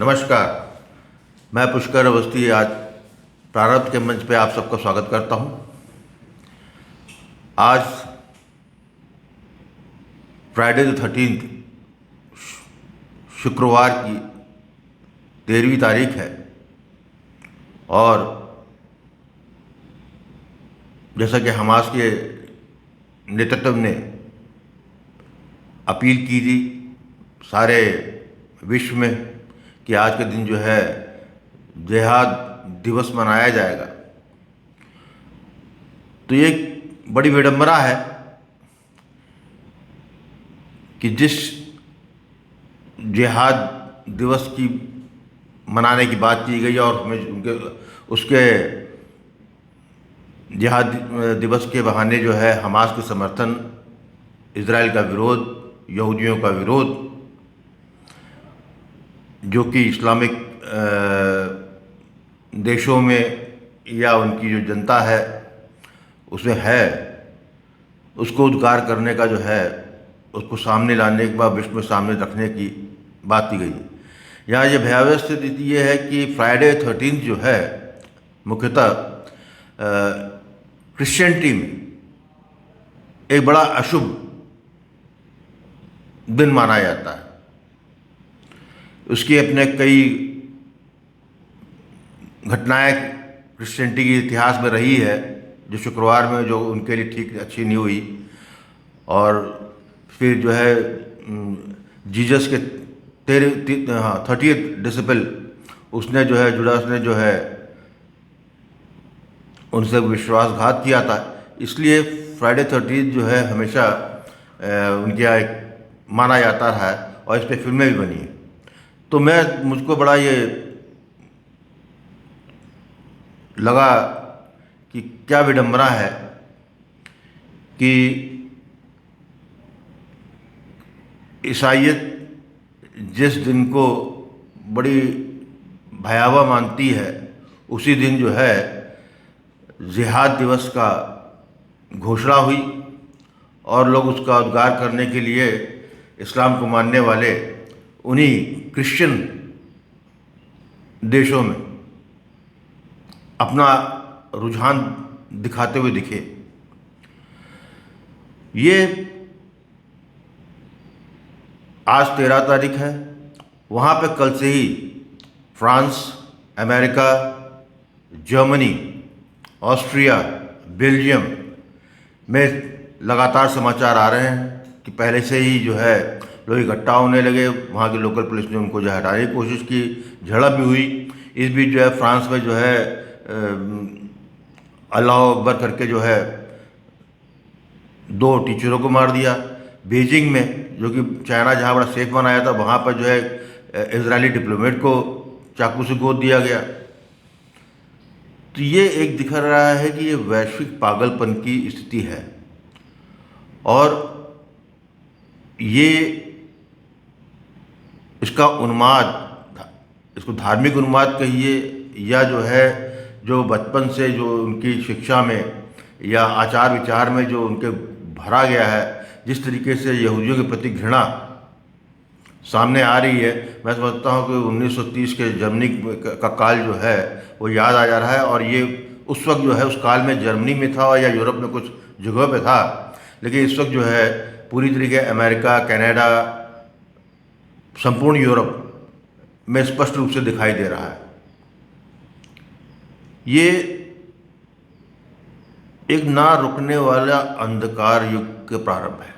नमस्कार। मैं पुष्कर अवस्थी आज प्रारब्ध के मंच पे आप सबका स्वागत करता हूं। आज फ्राइडे द 13th शुक्रवार की 13वीं तारीख है और जैसा कि हमास के नेतृत्व ने अपील की थी सारे विश्व में कि आज के दिन जो है जिहाद दिवस मनाया जाएगा, तो ये बड़ी विडंबना है कि जिस जिहाद दिवस की मनाने की बात की गई और उसके जिहाद दिवस के बहाने जो है हमास के समर्थन, इजराइल का विरोध, यहूदियों का विरोध, जो कि इस्लामिक देशों में या उनकी जो जनता है उसमें है, उसको उद्गार करने का जो है उसको सामने लाने के बाद विश्व में सामने रखने की बात की गई है। यहाँ ये भयावह स्थिति ये है कि फ्राइडे 13 जो है मुख्यतः क्रिश्चियनिटी में एक बड़ा अशुभ दिन माना जाता है। उसकी अपने कई घटनाएं क्रिश्चियनिटी के इतिहास में रही है जो शुक्रवार में जो उनके लिए ठीक अच्छी नहीं हुई, और फिर जो है जीसस के 30th डिसिपल उसने जो है जुडास ने जो है उनसे विश्वासघात किया था। इसलिए फ्राइडे 13 जो है हमेशा उनके यहाँ एक माना जाता रहा है और इस पर फिल्में भी बनी हैं। तो मुझको बड़ा ये लगा कि क्या विडंबना है कि ईसाईयत जिस दिन को बड़ी भयावह मानती है उसी दिन जो है जिहाद दिवस का घोषणा हुई और लोग उसका उद्गार करने के लिए इस्लाम को मानने वाले उन्हीं क्रिश्चियन देशों में अपना रुझान दिखाते हुए दिखे। ये आज 13 तारीख है, वहाँ पे कल से ही France, America, Germany, Austria, Belgium में लगातार समाचार आ रहे हैं कि पहले से ही जो है लोग इकट्ठा होने लगे। वहाँ की लोकल पुलिस ने उनको जो है हटाने की कोशिश की, झड़प भी हुई। इस बीच जो है फ्रांस में जो है अल्लाह अकबर करके जो है 2 टीचरों को मार दिया। बीजिंग में जो कि चाइना जहाँ बड़ा सेफ बनाया था वहाँ पर जो है इजरायली डिप्लोमेट को चाकू से गोद दिया गया। तो ये एक दिखा रहा है कि ये वैश्विक पागलपन की स्थिति है और ये इसका उन्माद, इसको धार्मिक उन्माद कहिए या जो है जो बचपन से जो उनकी शिक्षा में या आचार विचार में जो उनके भरा गया है, जिस तरीके से यहूदियों के प्रति घृणा सामने आ रही है, मैं समझता हूँ कि 1930 के जर्मनी का काल जो है वो याद आ जा रहा है। और ये उस वक्त जो है उस काल में जर्मनी में था या यूरोप में कुछ जगह पे था, लेकिन इस वक्त जो है पूरी तरीके अमेरिका, कनाडा, संपूर्ण यूरोप में स्पष्ट रूप से दिखाई दे रहा है। ये एक ना रुकने वाला अंधकार युग के प्रारंभ है।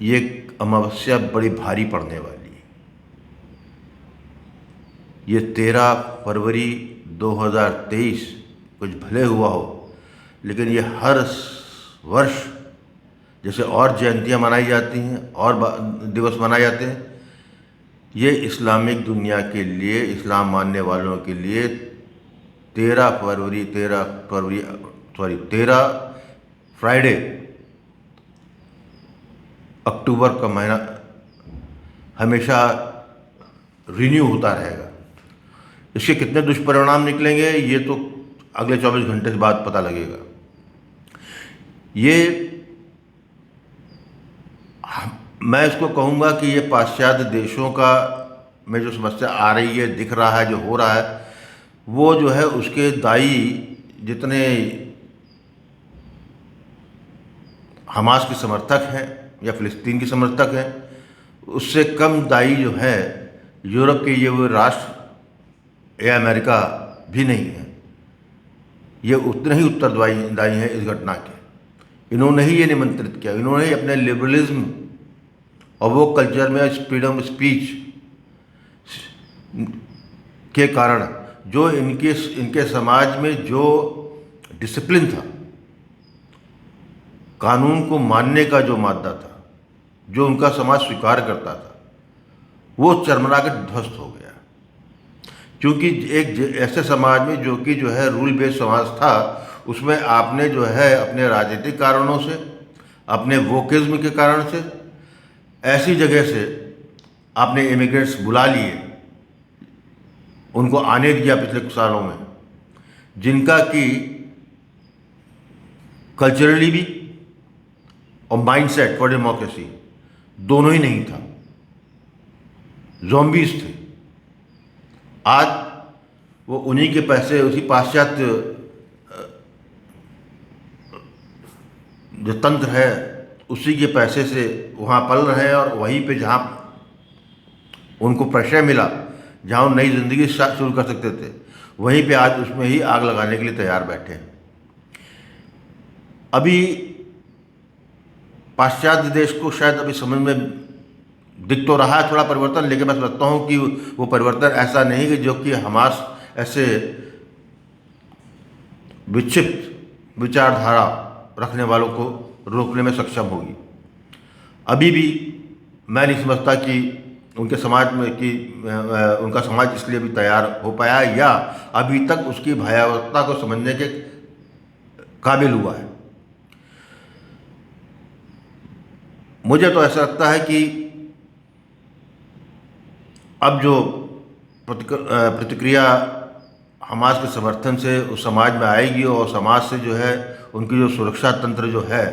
ये अमावस्या बड़ी भारी पड़ने वाली है। ये 13 फरवरी 2023 कुछ भले हुआ हो, लेकिन ये हर वर्ष जैसे और जयंतियाँ मनाई जाती हैं और दिवस मनाए जाते हैं, ये इस्लामिक दुनिया के लिए, इस्लाम मानने वालों के लिए 13 फ्राइडे अक्टूबर का महीना हमेशा रिन्यू होता रहेगा। इसके कितने दुष्परिणाम निकलेंगे ये तो अगले 24 घंटे के बाद पता लगेगा। ये मैं इसको कहूँगा कि ये पाश्चात्य देशों का में जो समस्या आ रही है, दिख रहा है, जो हो रहा है, वो जो है उसके दायी जितने हमास के समर्थक हैं या फ़िलिस्तीन के समर्थक हैं, उससे कम दायी जो है यूरोप के ये वो राष्ट्र या अमेरिका भी नहीं है। ये उतने ही उत्तरदायी हैं इस घटना के। इन्होंने ही ये निमंत्रित किया, इन्होंने ही अपने लिबरलिज्म और वो कल्चर में फ्रीडम स्पीच के कारण जो इनके समाज में जो डिसिप्लिन था, कानून को मानने का जो मादा था, जो उनका समाज स्वीकार करता था, वो चरमरा के ध्वस्त हो गया। क्योंकि एक ऐसे समाज में जो है रूल बेस्ड समाज था, उसमें आपने जो है अपने राजनीतिक कारणों से, अपने वोकिज्म के कारण से, ऐसी जगह से आपने इमिग्रेंट्स बुला लिए, उनको आने दिया पिछले कुछ सालों में, जिनका कि कल्चरली भी और माइंडसेट फॉर डेमोक्रेसी दोनों ही नहीं था, ज़ॉम्बीज थे। आज वो उन्हीं के पैसे, उसी पाश्चात्य जो तंत्र है उसी के पैसे से वहाँ पल रहे हैं, और वहीं पे जहाँ उनको प्रश्रय मिला, जहाँ वो नई ज़िंदगी शुरू कर सकते थे, वहीं पे आज उसमें ही आग लगाने के लिए तैयार बैठे हैं। अभी पाश्चात्य देश को शायद अभी समझ में दिख तो रहा है थोड़ा परिवर्तन, लेकिन मैं समझता हूँ कि वो परिवर्तन ऐसा नहीं कि जो कि हमास ऐसे विक्षिप्त विचारधारा रखने वालों को रोकने में सक्षम होगी। अभी भी मैं नहीं समझता कि उनके समाज में कि उनका समाज इसलिए भी तैयार हो पाया या अभी तक उसकी भयावहता को समझने के काबिल हुआ है। मुझे तो ऐसा लगता है कि अब जो प्रतिक्रिया हमास के समर्थन से उस समाज में आएगी और समाज से जो है उनकी जो सुरक्षा तंत्र जो है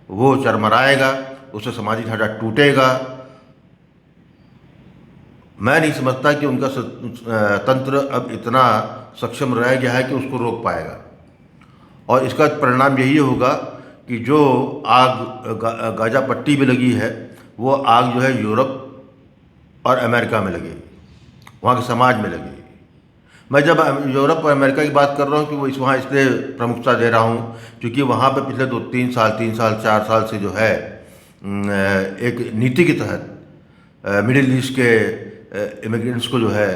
वो चरमराएगा, उससे समाजी ढांचा टूटेगा। मैं नहीं समझता कि उनका तंत्र अब इतना सक्षम रह गया है कि उसको रोक पाएगा, और इसका परिणाम यही होगा कि जो आग गाजा पट्टी में लगी है वो आग जो है यूरोप और अमेरिका में लगेगी, वहाँ के समाज में लगेगी। मैं जब यूरोप और अमेरिका की बात कर रहा हूँ कि वो वहाँ इसलिए प्रमुखता दे रहा हूँ क्योंकि वहाँ पे पिछले 3 साल 4 साल से जो है एक नीति के तहत मिडिल ईस्ट के इमिग्रेंट्स को जो है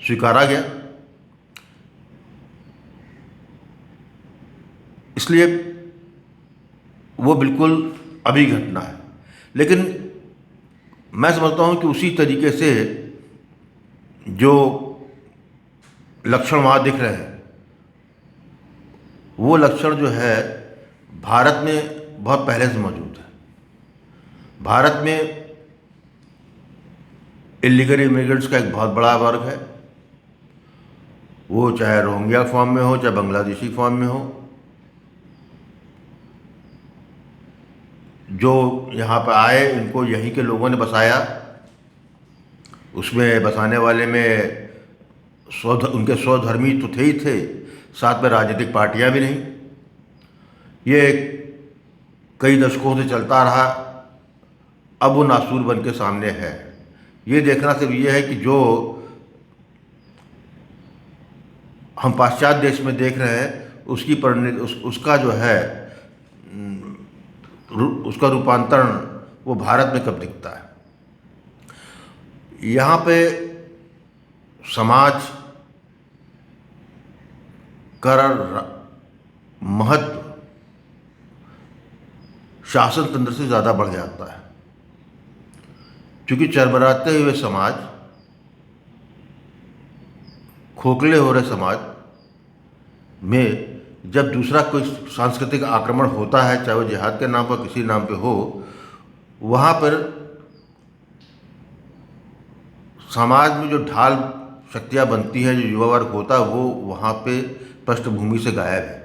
स्वीकारा गया। इसलिए वो बिल्कुल अभी घटना है, लेकिन मैं समझता हूँ कि उसी तरीके से जो लक्षण वहाँ दिख रहे हैं वो लक्षण जो है भारत में बहुत पहले से मौजूद है। भारत में इलीगल इमिग्रेंट्स का एक बहुत बड़ा वर्ग है, वो चाहे रोहिंग्या फॉर्म में हो, चाहे बांग्लादेशी फॉर्म में हो, जो यहाँ पर आए इनको यहीं के लोगों ने बसाया। उसमें बसाने वाले में उनके स्वधर्मी तो थे ही थे, साथ में राजनीतिक पार्टियां भी नहीं। ये कई दशकों से चलता रहा, अब वो नासूर बन के सामने है। ये देखना सिर्फ ये है कि जो हम पाश्चात्य देश में देख रहे हैं उसका जो है उसका रूपांतरण वो भारत में कब दिखता है। यहाँ पे समाज का महत्व शासन तंत्र से ज़्यादा बढ़ जाता है, क्योंकि चरमराते हुए समाज, खोखले हो रहे समाज में जब दूसरा कोई सांस्कृतिक आक्रमण होता है, चाहे वो जिहाद के नाम पर किसी नाम पे हो, वहाँ पर समाज में जो ढाल शक्तियाँ बनती हैं, जो युवा वर्ग होता है, वो वहाँ पे पृष्ठभूमि से गायब है।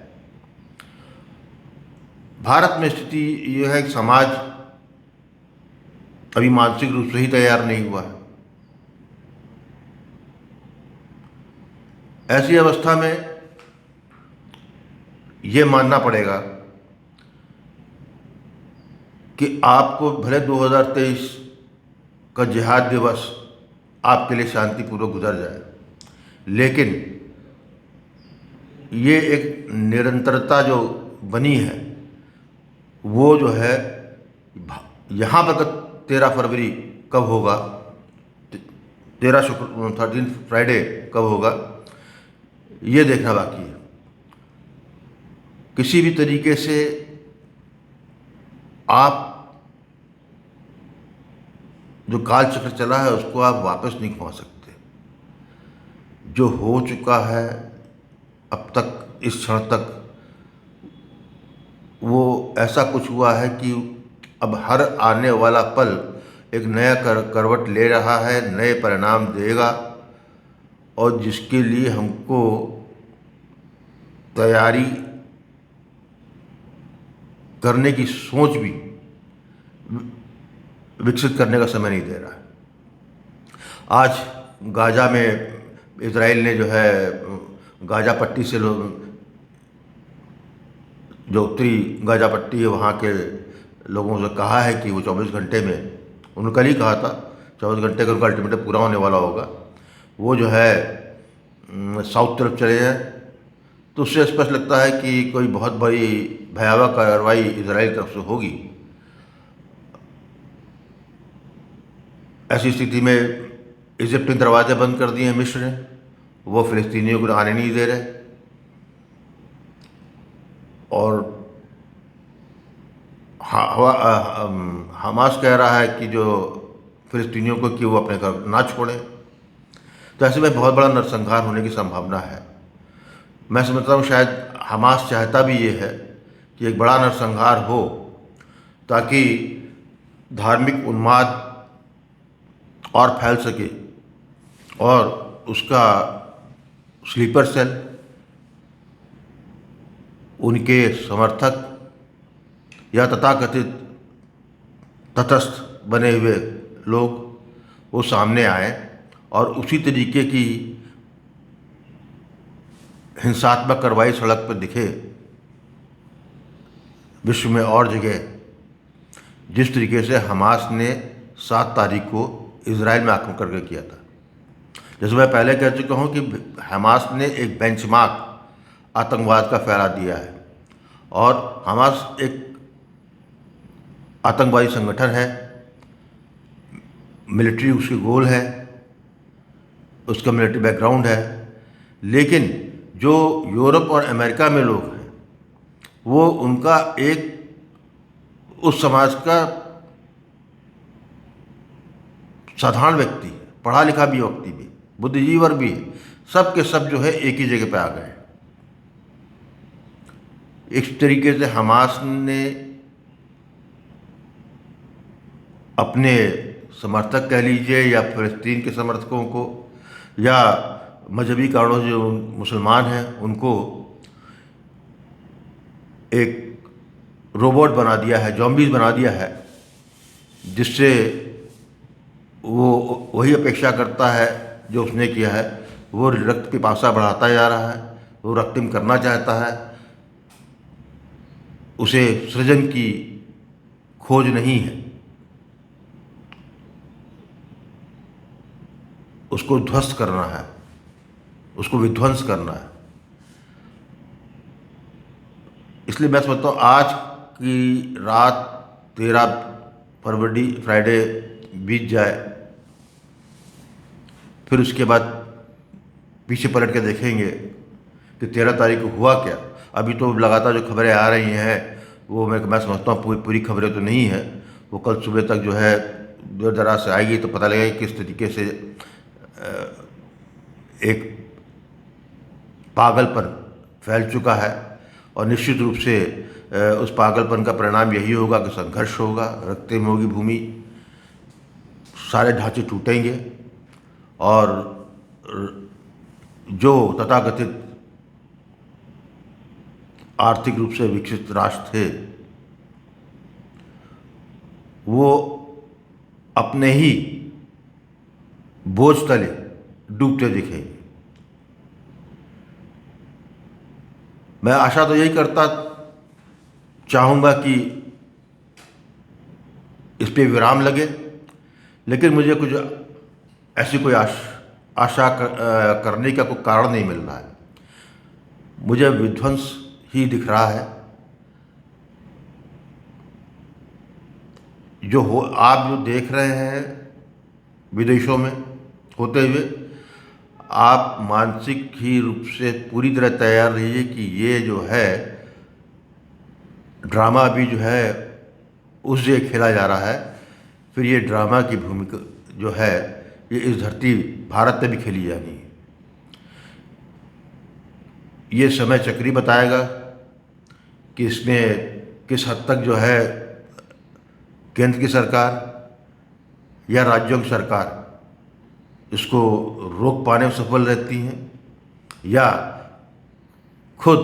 भारत में स्थिति ये है कि समाज अभी मानसिक रूप से ही तैयार नहीं हुआ है। ऐसी अवस्था में ये मानना पड़ेगा कि आपको भले 2023 का जिहाद दिवस आपके लिए शांतिपूर्वक गुजर जाए, लेकिन ये एक निरंतरता जो बनी है वो जो है यहाँ पर 13 फरवरी कब होगा, 13 फ्राइडे कब होगा, ये देखना बाकी है। किसी भी तरीके से आप जो काल चक्र चला है उसको आप वापस नहीं पहुंच सकते। जो हो चुका है अब तक, इस क्षण तक, वो ऐसा कुछ हुआ है कि अब हर आने वाला पल एक नया करवट ले रहा है, नए परिणाम देगा, और जिसके लिए हमको तैयारी करने की सोच भी विकसित करने का समय नहीं दे रहा है। आज गाजा में इजराइल ने जो है गाजा पट्टी से जो उत्तरी गाजा पट्टी है वहाँ के लोगों से कहा है कि वो 24 घंटे में, उन्होंने कल ही कहा था 24 घंटे का उनका अल्टीमेटम पूरा होने वाला होगा, वो जो है साउथ तरफ चले जाए। तो उससे स्पष्ट लगता है कि कोई बहुत बड़ी भयावह कार्रवाई इजराइल तरफ से होगी। ऐसी स्थिति में इजिप्ट ने दरवाजे बंद कर दिए हैं मिस्र ने, वो फ़िलिस्तीनियों को आने नहीं दे रहे, और हमास कह रहा है कि जो फ़िलिस्तीनियों को कि वो अपने घर ना छोड़ें। तो ऐसे में बहुत बड़ा नरसंहार होने की संभावना है। मैं समझता हूँ शायद हमास चाहता भी ये है कि एक बड़ा नरसंहार हो, ताकि धार्मिक उन्माद और फैल सके और उसका स्लीपर सेल, उनके समर्थक या तथाकथित तटस्थ बने हुए लोग वो सामने आए और उसी तरीके की हिंसात्मक कार्रवाई सड़क पर दिखे विश्व में और जगह, जिस तरीके से हमास ने 7 तारीख को इजराइल में आक्रमण करके किया था। जैसे मैं पहले कह चुका हूँ कि हमास ने एक बेंचमार्क आतंकवाद का फैला दिया है, और हमास एक आतंकवादी संगठन है, मिलिट्री उसकी गोल है, उसका मिलिट्री बैकग्राउंड है, लेकिन जो यूरोप और अमेरिका में लोग हैं वो उनका एक उस समाज का साधारण व्यक्ति है, पढ़ा लिखा भी व्यक्ति भी, बुद्धिजीवी वर्ग भी है, सब के सब जो है एक ही जगह पे आ गए। इस तरीके से हमास ने अपने समर्थक कह लीजिए या फ़लस्तीन के समर्थकों को या मजहबी कारणों से जो मुसलमान हैं उनको एक रोबोट बना दिया है, जॉम्बीज बना दिया है, जिससे वो वही अपेक्षा करता है जो उसने किया है। वो रक्त पिपासा बढ़ाता जा रहा है, वो रक्तिम करना चाहता है, उसे सृजन की खोज नहीं है, उसको ध्वस्त करना है, उसको विध्वंस करना है। इसलिए मैं समझता हूँ आज की रात 13 फरवरी फ्राइडे बीत जाए, फिर उसके बाद पीछे पलट के देखेंगे कि 13 तारीख को हुआ क्या। अभी तो लगातार जो खबरें आ रही हैं वो मैं समझता हूँ पूरी खबरें तो नहीं है, वो कल सुबह तक जो है दूर दराज से आएगी तो पता लगेगा किस तरीके से एक पागलपन फैल चुका है। और निश्चित रूप से उस पागलपन का परिणाम यही होगा कि संघर्ष होगा, रक्तम होगी भूमि, सारे ढांचे टूटेंगे, और जो तथाकथित आर्थिक रूप से विकसित राष्ट्र थे वो अपने ही बोझ तले डूबते दिखेंगे। मैं आशा तो यही करता चाहूँगा कि इस पे विराम लगे, लेकिन मुझे कुछ ऐसी कोई आशा करने का कोई कारण नहीं मिल रहा है। मुझे विध्वंस ही दिख रहा है। आप जो देख रहे हैं विदेशों में होते हुए, आप मानसिक ही रूप से पूरी तरह तैयार रहिए कि ये जो है ड्रामा अभी जो है उस जगह खेला जा रहा है। फिर ये ड्रामा की भूमिका जो है ये इस धरती भारत पे भी खेली जानी है। ये समय चक्री बताएगा कि इसमें किस हद तक जो है केंद्र की सरकार या राज्यों की सरकार इसको रोक पाने में सफल रहती हैं, या खुद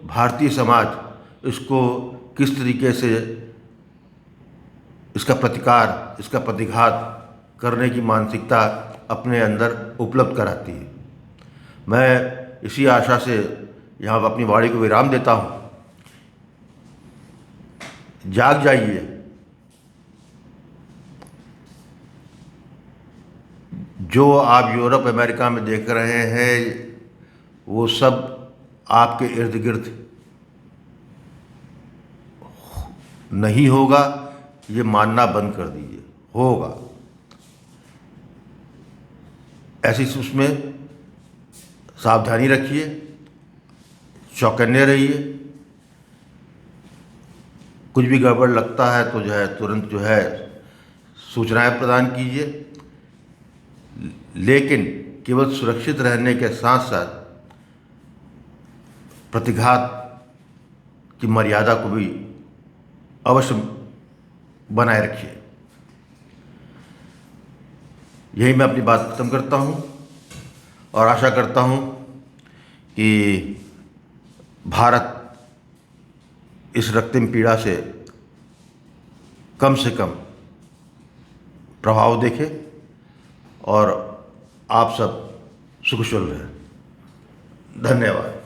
भारतीय समाज इसको किस तरीके से इसका प्रतिकार, इसका प्रतिघात करने की मानसिकता अपने अंदर उपलब्ध कराती है। मैं इसी आशा से यहाँ अपनी वाणी को विराम देता हूँ। जाग जाइए, जो आप यूरोप अमेरिका में देख रहे हैं वो सब आपके इर्द गिर्द नहीं होगा, ये मानना बंद कर दीजिए, होगा। ऐसी उसमें सावधानी रखिए, चौकन्ने रहिए। कुछ भी गड़बड़ लगता है तो जो है तुरंत जो है सूचनाएं प्रदान कीजिए, लेकिन केवल सुरक्षित रहने के साथ साथ प्रतिघात की मर्यादा को भी अवश्य बनाए रखिए। यही मैं अपनी बात खत्म करता हूँ और आशा करता हूँ कि भारत इस रक्तम पीड़ा से कम प्रभाव देखे और आप सब सुखशुल रहें। धन्यवाद।